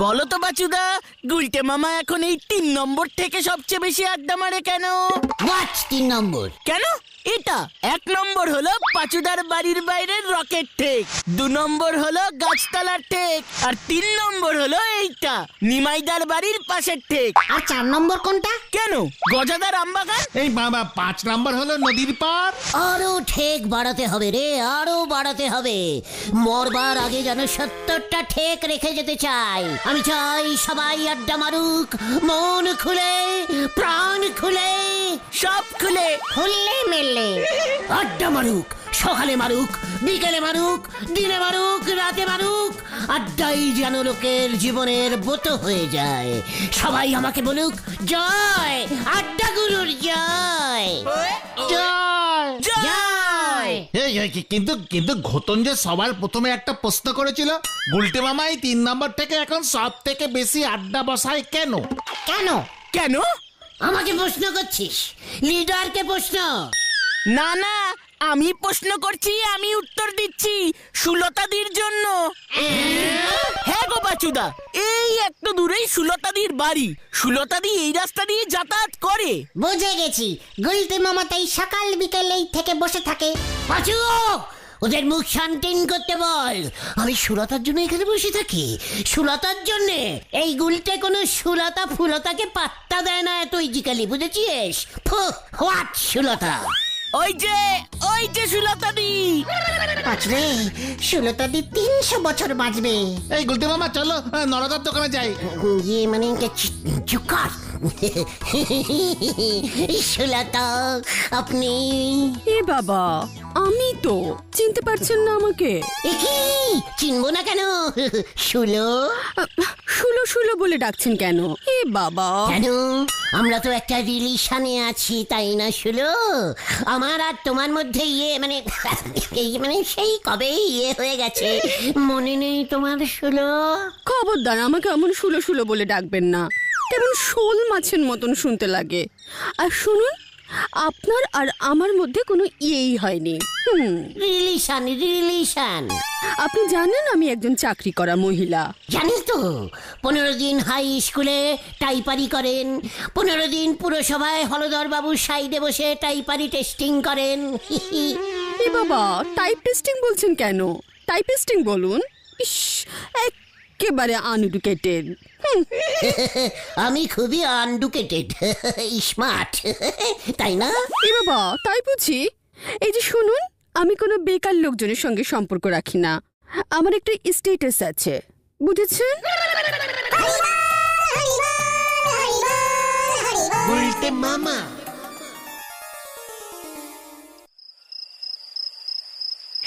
বলো তো বাচুদা, গুলটে মামা এখন এই 3 নম্বর থেকে সবচেয়ে বেশি আড্ডা মারে কেন? হোয়াট 3 নম্বর? কেন? এটা 1 নম্বর হলো পাচুদার বাড়ির বাইরের রকেট ঠেক, 2 নম্বর হলো গাছতলার ঠেক, আর 3 নম্বর হলো এইটা নিমাইদার বাড়ির পাশের ঠেক। আর 4 নম্বর কোনটা? কেন? গজাদার আমবাগান। এই বাবা 5 নম্বর হলো নদীর পার। আরো ঠেক বাড়াতে হবে রে, আরো বাড়াতে হবে। মরবার আগে যেন 70টা ঠেক রেখে যেতে চাই। আমি চাই সবাই আড্ডা মারুক, মন খুলে, প্রাণ খুলে, সব খুলে। খুললে মেললে আড্ডা মারুক। সকালে মারুক, বিকেলে মারুক, দিনে মারুক, রাতে মারুক। আড্ডাই যেন লোকের জীবনের ব্রত হয়ে যায়। সবাই আমাকে বলুক জয়, আড্ডা গুরুর জয়, জয়। জয়। কিন্তু কিন্তু ঘটন যে সবার প্রথমে একটা প্রশ্ন করেছিল, গুলটে মামাই 3 নম্বর থেকে এখন সব থেকে বেশি আড্ডা বসায় কেন? কেন? কেন? আমাকে প্রশ্ন করছিস? লিডারকে প্রশ্ন। না না, আমি প্রশ্ন করছি, আমি উত্তর দিচ্ছি। সুলতাদির জন্য। হ্যাঁ গো বাচুদা, এই একটু দূরেই সুলতাদির বাড়ি। সুলতাদি এই রাস্তা দিয়ে যাতায়াত করে। বুঝে গেছি, গুলটে মামা তাই সকাল বিকেলেই থেকে বসে থাকে। পাঁচু, ওদের মুখ শান্তিন করতে বল। আমি সুলতার জন্য এখানে বসে থাকি, সুলতার জন্য। এই গুলটে কোনো সুলতা ফুলতাকে পাত্তা দেয় না এত ইজিক্যালি, বুঝেছিস? হোয়াট সুলতা? ওই যে সুলতাদি। পাঁচরে, সুলতাদি 300 বছর বাঁচবে। এই গুলটে মামা চলো নরদার দোকানে যাই। ইয়ে মানে চুকার। সুলতা আপনি? এ বাবা, আমি তো চিনতে পারছেন না আমাকে? এ কি চিনবো না কেন? শুলো শুলো শুলো বলে ডাকছেন কেন? এ বাবা, কেন? আমরা তো একটা রিলেশনে আছি, তাই না শুলো? আমার আর তোমার মধ্যে মানে সেই কবে হয়ে গেছে, মনে নেই তোমার শুলো? খবরদার আমাকে এমন শুলো শুলো বলে ডাকবেন না, কেমন শোল মাছের মতন শুনতে লাগে। আর শুনুন, আপনার আর আমার মধ্যে কোনো ইয়েই হয়নি। রিলেশন। আপনি জানেন আমি একজন চাকরি করা মহিলা। জানিস তো, 15 দিন হাই স্কুলে টাইপারি করেন, 15 দিন পুরসভায় হলদর বাবুর সাইডে বসে টাইপারি টেস্টিং করেন। এ বাবা, টাইপ টেস্টিং বলছেন কেন? টাইপিস্টিং বলুন। ইস, একেবারে আনএডুকেটেড। আমি খুবই আনডুকেটেড, স্মার্ট, তাই না? এ বাবা, তাই বুঝি? এই যে শুনুন, আমি কোনো বেকার লোকজনের সঙ্গে সম্পর্ক রাখি না। আমার একটা স্ট্যাটাস আছে, বুঝেছেন? গুলটে মামা।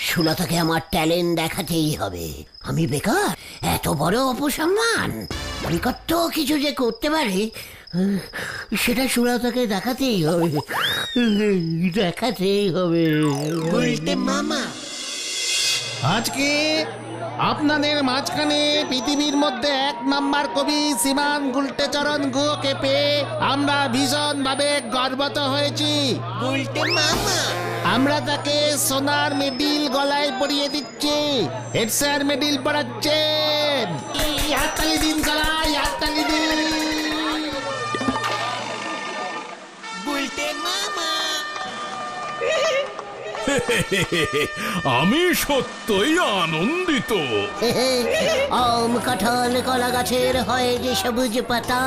সুলতাকে আমার ট্যালেন্ট দেখাতেই হবে। আমি বেকার, এত বড় অপসম্মান। আমি কত কিছু যে করতে পারি, সেটা সুলতাকে দেখাতেই হবে, দেখাতেই হবে। গুলটে মামা। আজকে আপনাদের মাঝখানে পৃথিবীর মধ্যে 1 নম্বর কবি শ্রীমান গুলটেচরণ গুহকে পেয়ে আমরা ভীষণ ভাবে গর্বিত হয়েছি। গুলটে মামা। আমরা তাকে সোনার মেডেল গলায় পরিয়ে দিচ্ছি। হেড স্যার মেডেল পড়াচ্ছেন। হাততালি দিন সবাই, হাততালি দিন। গুলটে মামা। আমি সত্যই আনন্দিত। আম কাঁঠাল কলা গাছের হয় যে সবুজ পাতা,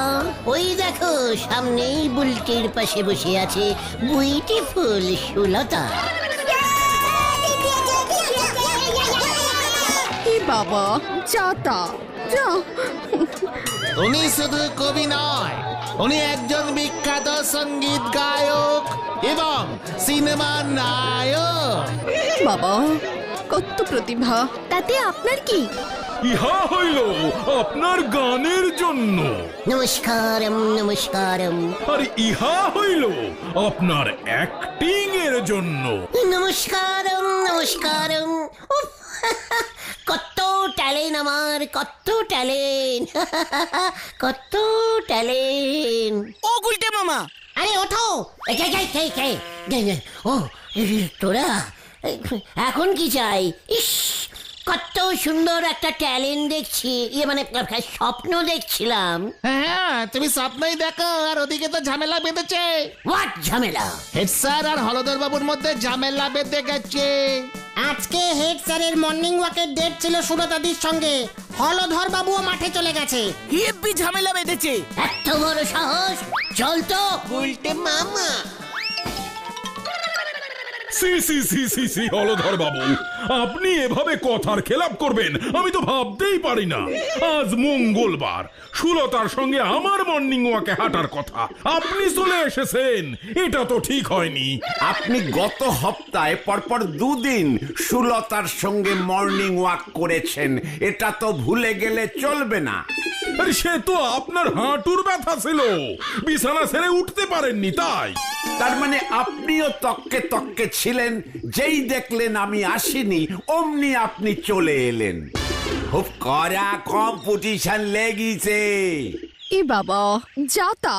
ওই দেখো সামনেই বুলটির পাশে বসে আছে বিউটিফুল সুলতা। এ বাবা, যাতা যা। উনি শুধু কবি নয়, উনি একজন বিখ্যাত সঙ্গীত গায়ক এবং সিনেমার নায়ক। বাবা, কত প্রতিভা, তাতে আপনার কি? ইহা হইল আপনার গানের জন্য, নমস্কারম নমস্কারম। আর ইহা হইল আপনার অ্যাক্টিং এর জন্য। নমস্কারম নমস্কারম। উফ, কত ট্যালেন্ট আমার, কত ট্যালেন্ট, কত ট্যালেন্ট। ও গুলটে মামা, আরে ওঠো। ও তোরা এখন কি চাই? ইস, কত সুন্দর একটা ট্যালেন্ট দেখছি, মানে স্বপ্ন দেখছিলাম। হ্যাঁ, তুমি স্বপ্নই দেখো, আর ওদিকে তো ঝামেলা বেঁধেছে। হোয়াট ঝামেলা? হেড স্যার আর হলদর বাবুর মধ্যে ঝামেলা বেঁধে গেছে। আজকে হেড স্যারের মর্নিং ওয়াকের ডেট ছিল সুলতাদির সঙ্গে। হলধর বাবুও মাঠে চলে গেছে। হেব্বি ঝামেলা বেঁধেছে। এত বড় সাহস! চল তো। সি সি সি সি সি হলধর বাবু, আপনি এভাবে কথার খেলাপ করবেন আমি তো ভাবতেই পারি না। আজ মঙ্গলবার, সুলতার সঙ্গে আমার মর্নিং ওয়াকে হাঁটার কথা, আপনি চলে এসেছেন, এটা তো ঠিক হয়নি। আপনি গত সপ্তাহে পরপর দুদিন সুলতার সঙ্গে মর্নিং ওয়াক করেছেন, এটা তো ভুলে গেলে চলবে না। আরে সে তো আপনার হাঁটুর ব্যথা ছিল, বিছানা ছেড়ে উঠতে পারেননি তাই। তার মানে আপনিও তককে তককে ছিলেন, যেই দেখলেন আমি আসিনি অমনি আপনি চলে এলেন। খুব কড়া কম্পিটিশন লেগেছে। এ বাবা, যাতা।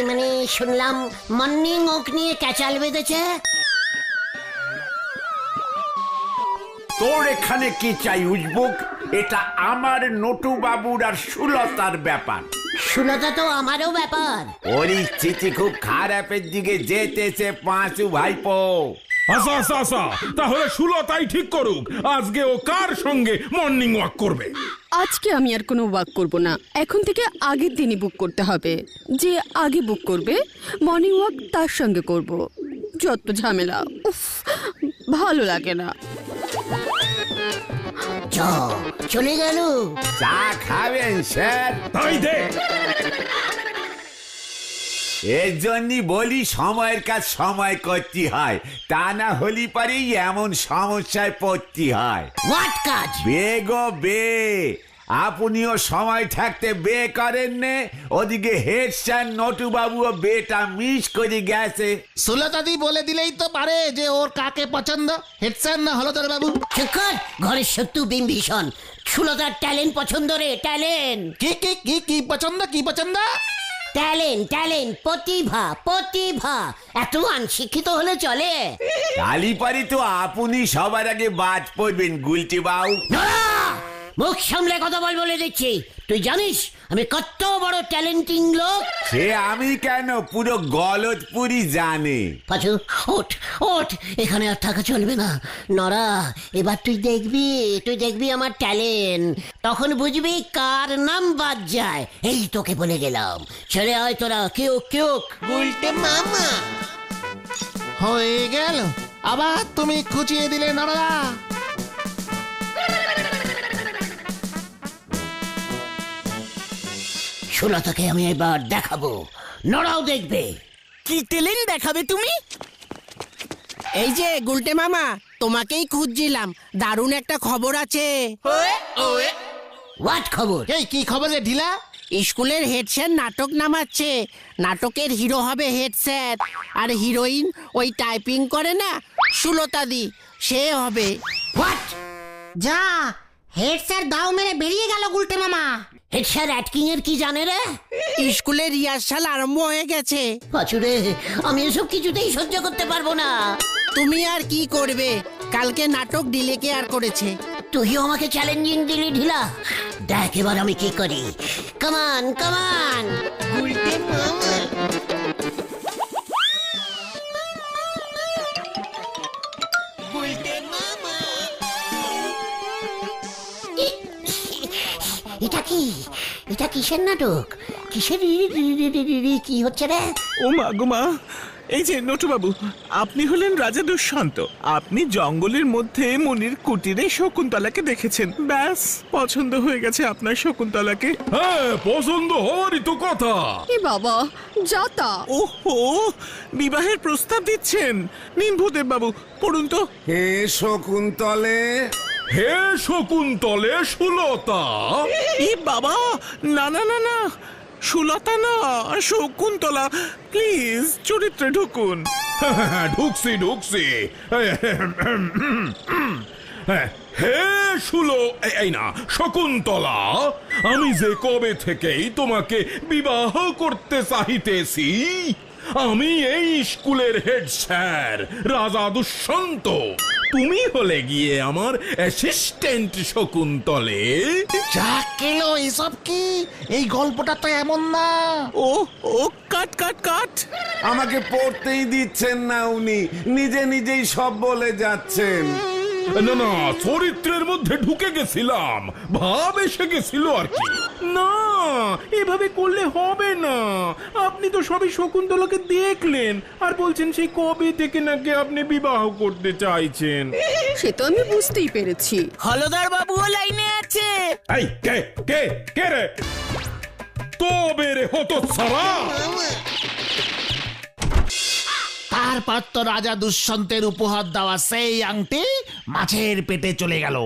মানে শুনলাম মর্নিং ওয়াক নিয়ে ক্যাচাল বেঁধেছে। তোর এখানে কি চাই উজবুক? এটা আমার নটু বাবুর আর সুলতার ব্যাপার। সুলতা তো আমারও ব্যাপার। পরিস্থিতি খুব খারাপের দিকে যেতেছে পাঁচু ভাইপো। আচ্ছা আচ্ছা আচ্ছা, তাহলে সুলতাই ঠিক করুক আজকে ও কার সঙ্গে মর্নিং ওয়াক করবে। আজকে আমি আর কোনো ওয়াক করব না, এখন থেকে আগের দিনই বুক করতে হবে। যে আগে বুক করবে মর্নিং ওয়াক তার সঙ্গে করব। যত ঝামেলা, উফ, ভালো লাগে না। চলে গেল। চা খাবেন স্যার? তাই দে। এর জন্যই বলি সময়ের কাজ সময় করতে হয়, তা না হলি পারেই এমন সমস্যায় পড়তে হয়। হোয়াট কাজ? বেগো বে, আপনিও সময় থাকতে বে করেন নে, ওদিকে হেড স্যার নটু বাবুও বেটা মিস করে গেছে। সুলতাদি বলে দিলেই তো পারে যে ওর কাকে পছন্দ, হেড স্যার না হলদর বাবু। শিক্ষক, ঘরের শত্রু বিম্বিষণ। সুলতার ট্যালেন্ট পছন্দ রে, ট্যালেন্ট। কি কি কি কি পছন্দ, কি পছন্দ? ট্যালেন্ট, ট্যালেন্ট, প্রতিভা, প্রতিভা। এত অনশিক্ষিত হলে চলে? কালীপারি তো আপনি সবার আগে বাদ পড়বেন গুলটি বাবু। নড়া! মুখ সামলে কথা বলে দিচ্ছি। তুই জানিস আমি কত বড় ট্যালেন্টিং লোক? সে আমি কেন, পুরো গলতপুরি জানে। পাঁচু, ওঠ ওঠ, এখানে আর থাকা চলবে না। নরা, এবার তুই দেখবি আমার ট্যালেন্ট। তখন বুঝবি কার নাম বাদ যায়। এই তোকে বলে গেলাম, ছেড়ে আয় তোরা। কেউ উল্টে মামা। হয়ে গেল, আবার তুমি খুঁচিয়ে দিলে নড়া। সুলতাকে আমি এবার দেখাবো, নরাও দেখবে। কি ট্যালেন্ট দেখাবে তুমি? এই যে গুলটে মামা, তোমাকেই খুঁজছিলাম। দারুণ একটা খবর আছে। হোয়াট খবর? এই কি খবর রে ঢিলা? স্কুলের হেড স্যার নাটক নামাচ্ছে। নাটকের হিরো হবে হেড স্যার, আর হিরোইন ওই টাইপিং করে না সুলতাদি, সে হবে। হোয়াট? যা, হেড স্যার দাও মেরে বেরিয়ে গেল গুলটে মামা। হেড স্যার অ্যাক্টিং এর কি জানে রে? স্কুলের রিহার্সাল আরম্ভ হয়ে গেছে। পাঁচুরে, আমি এসব কিছুতেই সহ্য করতে পারবো না। তুমি আর কি করবে, কালকে নাটক ডিলে কেয়ার করেছে। তুইও আমাকে চ্যালেঞ্জিং দিলি ঢিলা। দেখ এবার আমি কি করি। কামান কামান। এটা কিসের নাটক? কিসের কি হচ্ছে রে? ও মা গো মা, এই যে নটুবাবু, আপনি হলেন রাজা দুষ্যন্ত। আপনি জঙ্গলের মধ্যে মনির কুটিরে শকুন্তলাকে দেখেছেন, ব্যাস পছন্দ হয়ে গেছে আপনার শকুন্তলাকে। হ্যাঁ, পছন্দ হওয়ারই তো কথা। এ বাবা, যাতা। ওহো, বিবাহের প্রস্তাব দিচ্ছেন? নিন ভূদেব বাবু, পড়ুন তো। হে শকুন্তলে। হে শকুন্তলে সুলতা। এ বাবা, না না না না, সুলতা না, শকুন্তলা। প্লিজ চরিত্রে ঢুকুন। ঢুকছি। হে এই না শকুন্তলা, আমি যে কবে থেকেই তোমাকে বিবাহ করতে চাহিতেছি, আমি এই স্কুলের হেড স্যার রাজা দুষ্যন্ত। তুমি হলে গিয়ে আমার অ্যাসিস্ট্যান্ট শকুন্তলে। যা কেলো এসব কি? এই গল্পটা তো এমন না। ও ও কাট কাট কাট। আমাকে পড়তেই দিচ্ছেন না উনি, নিজে নিজেই সব বলে যাচ্ছেন। না না, চরিত্রের মধ্যে ঢুকে গেছিলাম, ভাব এসে গেছিল আর কি। না, এভাবে করলে হবে না। আপনি তো সবই শকুন্তলাকে দেখলেন আর বলছেন সেই কবে থেকে নাকি আপনি বিবাহ করতে চাইছেন। সে তো আমি বুঝতেই পেরেছি। হলদর বাবুও লাইনে আছে। এই কে কে কে রে? তবে রে হতো সারা। তারপর তো রাজা দুষ্যন্তের উপহার দেওয়া সেই আংটি মাছের পেটে চলে গেল।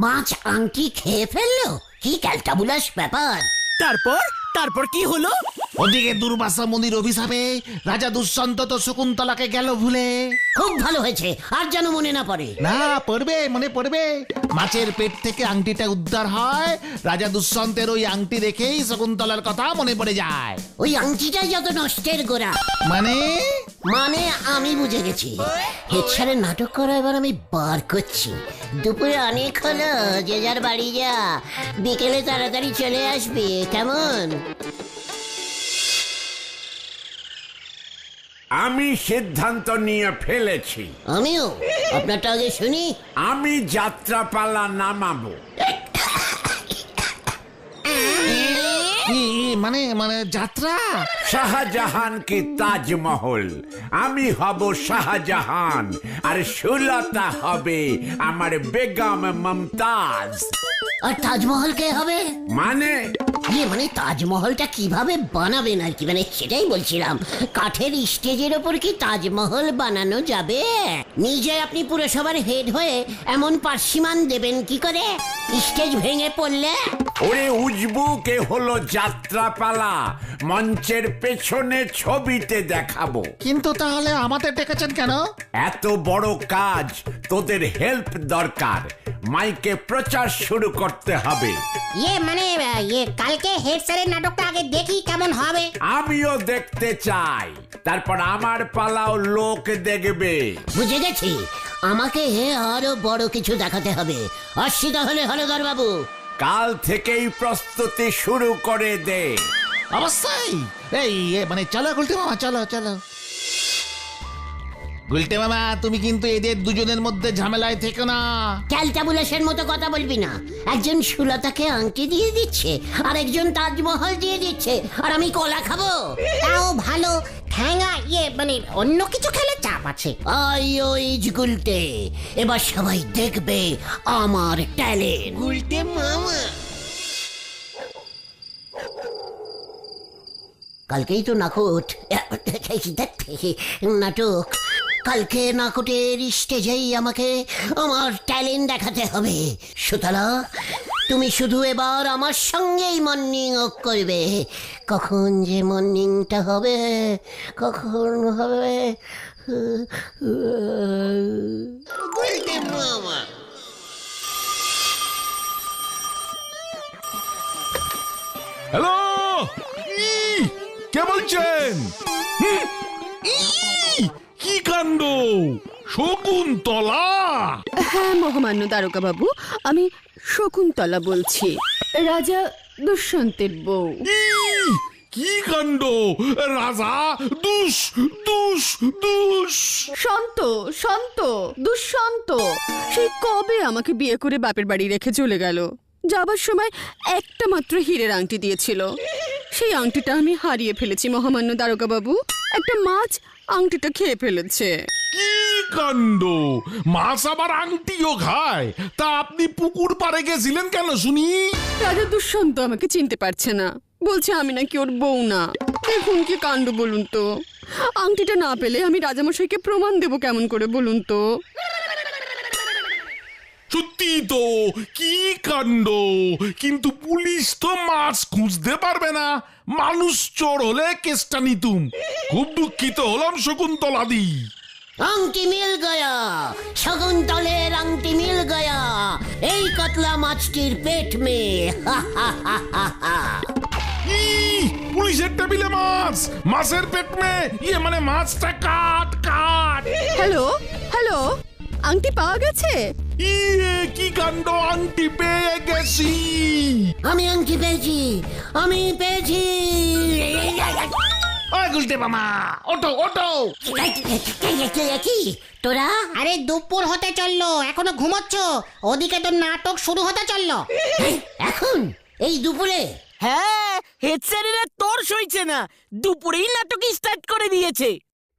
মাছ আংটি খেয়ে ফেললো? কি ক্যালটাবুলাস ব্যাপার! তারপর তারপর কি হলো? ওদিকে দুর্বাসা মুনির অভিশাপে রাজা দুষ্যন্ত তো শকুন্তলাকে গেল ভুলে। খুব ভালো হয়েছে, আর যেন মনে না পড়ে। না, পড়বে, মনে পড়বে। মাছের পেট থেকে আংটিটা উদ্ধার হয়, রাজা দুষ্যন্তের ওই আংটি দেখেই শকুন্তলার কথা মনে পড়ে যায়। ওই আংটিটাই যত নষ্টের গোড়া। মানে মানে আমি বুঝে গেছি। হেড স্যারের নাটক করা এবার আমি বার করছি। দুপুরে অনেক হলো, যে যার বাড়ি যা, বিকেলে তাড়াতাড়ি চলে আসবি, কেমন? আমি সিদ্ধান্ত নিয়ে ফেলেছি। আমিও। আপনারটা আগে শুনি। আমি যাত্রাপালা নামাবো। কি মানে মানে যাত্রা? শাহজাহান কি তাজমহল, আমি হব শাহজাহান আর সুলতা হবে আমার বেগম মমতাজ। আর তাজমহল কে হবে? মানে মানে তাজমহলটা কিভাবে বানাবেন আর কি, মানে সেটাই বলছিলাম। কাঠের স্টেজের ওপর কি তাজমহল বানানো যাবে? নিজে আপনি পুরসভার হেড হয়ে এমন পার্সিমান দেবেন কি করে? স্টেজ ভেঙে পড়লে? ওরে উজবুকে হলো যাত্রাপালা, মঞ্চের পেছনে ছবিতে দেখাবো। কিন্তু তাহলে আমাদের ডেকেছেন কেন? এত বড় কাজ, তোদের হেল্প দরকার। মাইকে প্রচার শুরু করতে হবে। মানে কালকে হেড স্যারের নাটকটা আগে দেখি কেমন হবে। আমিও দেখতে চাই, তারপর আমার পালাও লোক দেখবে। বুঝে গেছি, আমাকে আরো বড় কিছু দেখাতে হবে। আসছি তাহলে হলদর বাবু। কাল থেকেই প্রস্তুতি শুরু করে দে। অবশ্যই। এই মানে চলো গুলটে মামা, চলো চলো। গুলটে মামা, তুমি কিন্তু এদের দুজনের মধ্যে ঝামেলায় থেকো না। ক্যালটাবুলাসের মতো কথা বলবি না। একজন সুলতাকে আংটি দিয়ে দিচ্ছে, আর একজন তাজমহল দিয়ে দিচ্ছে, আর আমি কলা খাবো। তাও ভালো ঠ্যাঙা, মানে অন্য কিছু খেলে চাপ আছে। গুলটে, এবার সবাই দেখবে আমার ট্যালেন্ট। গুলটে মামা, কালকেই তো নাটক। কালকে নাটকের স্টেজেই আমাকে আমার ট্যালেন্ট দেখাতে হবে। সুতলা, তুমি শুধু এবার আমার সঙ্গেই মর্নিং ওয়াক করবে। কখন যে মর্নিংটা হবে, কখন হবে। হ্যালো, কে বলছেন? কি কাণ্ড! শকুন্তলা? হ্যাঁ মহামান্য দারোগা বাবু, আমি শকুন্তলা বলছি, রাজা দুষ্যন্তের বউ। কি কাণ্ড! রাজা দুষ দুষ দুষ শান্ত শান্ত দুষ্যন্ত সেই কবে আমাকে বিয়ে করে বাপের বাড়ি রেখে চলে গেল। যাবার সময় একটা মাত্র হীরের আংটি দিয়েছিল, সেই আংটিটা আমি হারিয়ে ফেলেছি মহামান্য দারোগা বাবু। একটা মাছ আংটিটা খেয়ে ফেলেছে। কি কাণ্ড! মাছ আবার আংটিও খায়? তা আপনি পুকুর পাড়ে গেছিলেন কেন শুনি? রাজা দুষ্যন্ত আমাকে চিনতে পারছে না, বলছে আমি নাকি ওর বউ না। দেখুন কি কাণ্ড বলুন তো। আংটিটা না পেলে আমি রাজামশাইকে প্রমাণ দেব কেমন করে বলুন তো। সত্যি তো, কি কাণ্ড! কিন্তু পুলিশ তো মাছ খুঁজতে পারবে না, মানুষ চোর হলে কেসটা নিতুম। খুব দুঃখিত হলাম শকুন্তলাদি। আংটি মিল গয়া, শকুন্তলের আংটি মিল গয়া এই কাতলা মাছটির পেট মে। পুলিশের টেবিলে মাছ, মাছের পেট মে ইয়ে মানে মাছটা কাট কাট। হ্যালো হ্যালো, আংটি পাওয়া গেছে? ইয়ে কি কাণ্ড, আংটি পেয়ে গেছি। আমি আংটি পেয়েছি, আমি পেয়েছি। ওই গুলটে মামা, ওটো ওটো। কি তোরা? আরে দুপুর হতে চললো, এখনো ঘুমোচ্ছ? ওদিকে তো নাটক শুরু হতে চললো। এখন এই দুপুরে? হ্যাঁ, হেড স্যারেরা তোর সইছে না, দুপুরেই নাটক স্টার্ট করে দিয়েছে।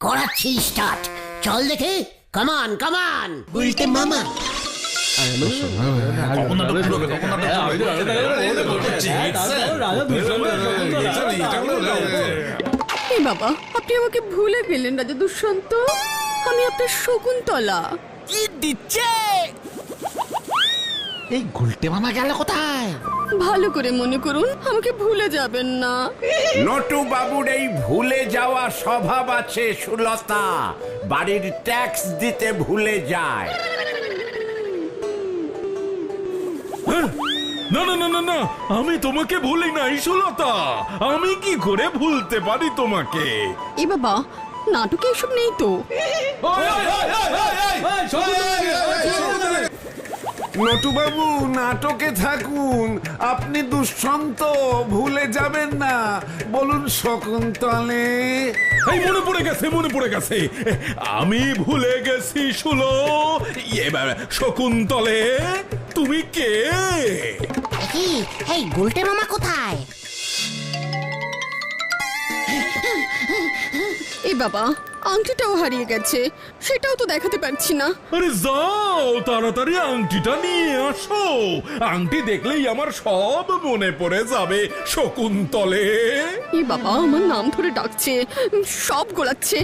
করাচ্ছি স্টার্ট, চল দেখে। কামান কামান। উল্টে মামা এই বাবা, আপনি আমাকে ভুলে গেলেন রাজা দুষ্যন্ত। আমি আপনার শকুন্তলা। কি দিচ্ছে? এই গুলটে মামা গেল কোথায়? ভালো করে মনে করুন, আমাকে ভুলে যাবেন না। নটু বাবুর এই ভুলে যাওয়া স্বভাব আছে সুলতা, বাড়ির ট্যাক্স দিতে ভুলে যায়। না না না না না, আমি তোমাকে ভুলি নাই সুলতা, আমি কি করে ভুলতে পারি তোমাকে? এ বাবা, নাটকে এসব নেই তো। নটুবাবু নাটকে থাকুন, আপনি দুষ্যন্ত ভুলে যাবেন না। বলুন শকুন্তলে। এই মনে পড়ে গেছে, মনে পড়ে গেছে, আমি ভুলে গেছি শুলো। এবার শকুন্তলে তুমি কে? কি এই গুলটে মামা কোথায়? এ বাবা, আংটিটাও হারিয়ে গেছে, সেটাও তো দেখাতে পারছি না। আরে যাও তাড়াতাড়ি আংটিটা নিয়ে আসো, আংটি দেখলেই আমার সব মনে পড়ে যাবে শকুন্তলে। এ বাবা, আমার নাম ধরে ডাকছে, সব গোলাচ্ছে।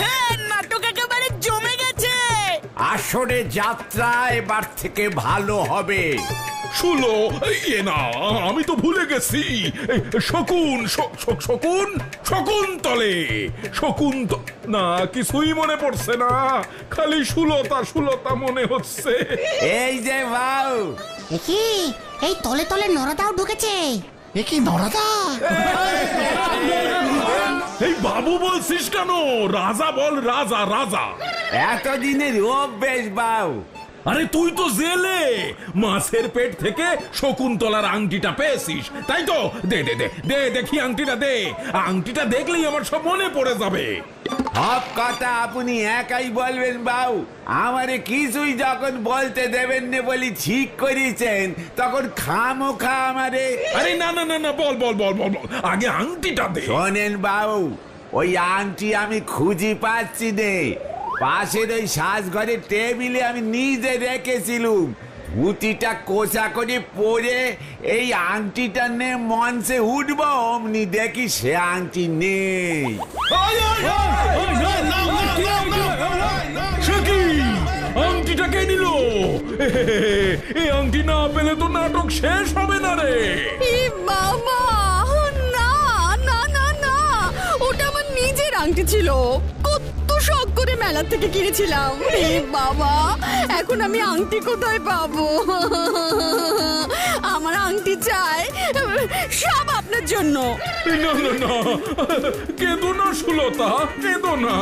হ্যাঁ, নাটক একেবারে জমে গেছে। আসরে যাত্রা এবার থেকে ভালো হবে। শুলো এ না, আমি তো ভুলে গেছি। শকুন শকুন শকুন্তলে, শকুন্ত না, কিছুই মনে পড়ছে না, খালি সুলতা সুলতা মনে হচ্ছে। এই যে বাউ, কি এই তলে তলে নরদাও ঢুকেছে? এ কি নরাদা? এই বাবু বলছিস কেন? রাজা বল, রাজা রাজা। এতদিনের অভ্যেস বাউ। আরে তুই তো জেলে, মাছের পেট থেকে শকুন্তলার আংটিটা পেয়েছিস, তাই তো? দে দে দে দে, দেখি আংটিটা দে, আংটিটা দেখলেই আমার সব মনে পড়ে যাবে। সব কথা আপনি একাই বলবেন বাউ, আমারে কিছুই যখন বলতে দেবেন না বলি ঠিক করেছেন, তখন খামোখা আমারে। আরে না না না না, বল বল বল বল বল, আগে আংটিটা দে। শোনেন বাউ, ওই আংটি আমি খুঁজি পাচ্ছি নে, পাশের ওই সাজঘরের টেবিলে আমি নিজে রেখেছিলুম। ধুতিটা কোচা করে পরে এই আংটিটা নে মঞ্চে উঠবো, অমনি দেখি সে আংটি নেই। সে কি? আংটিটা কে নিল? এই আংটি না পেলে তো নাটক শেষ হবে না রে। এ বাবা, না না না না, ওটা আমার নিজের আংটি ছিল, কত শখ করে মেলা থেকে কিনেছিলাম। এ বাবা, এখন আমি আংটি কোথায় পাবো? আমার আংটি চাই, সব আপনার জন্য। না না না, কেঁদো না সুলতা, কেঁদো না।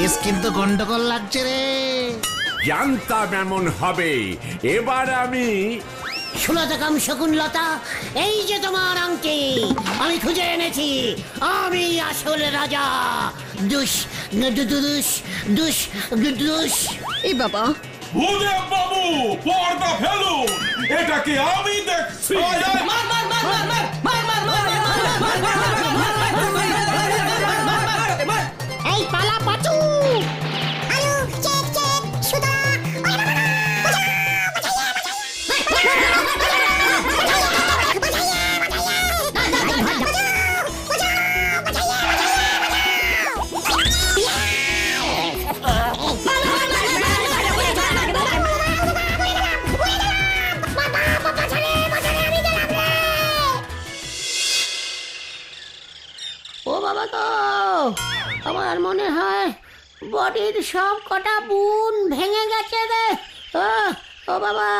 এস কিন্তু গন্ডগোল লাগছে রে। জানতাম এমন হবে। এবার আমি সুলতা কাম শকুনলতা, এই যে তোমার আংটি, আমি খুঁজে এনেছি। আমি আসল রাজা। দুষ দুষ দুষ দুষ। এ বাবা, ভূদেব বাবু, পর্দা ফেলুন, এটাকে আমি দেখছি। এই পালা পাচু। ও বাবা গো, আমার মনে হয় বডির সব কটা বুন ভেঙে গেছে রে। ও বাবা,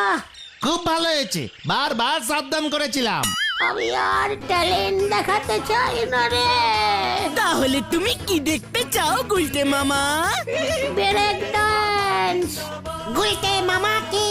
খুব ভালো হয়েছে, বারবার সাবধান করেছিলাম। আমি আর ট্যালেন্ট দেখাতে চাই না রে। তাহলে তুমি কি দেখতে চাও গুলটে মামা? Break dance. গুলটে মামা কি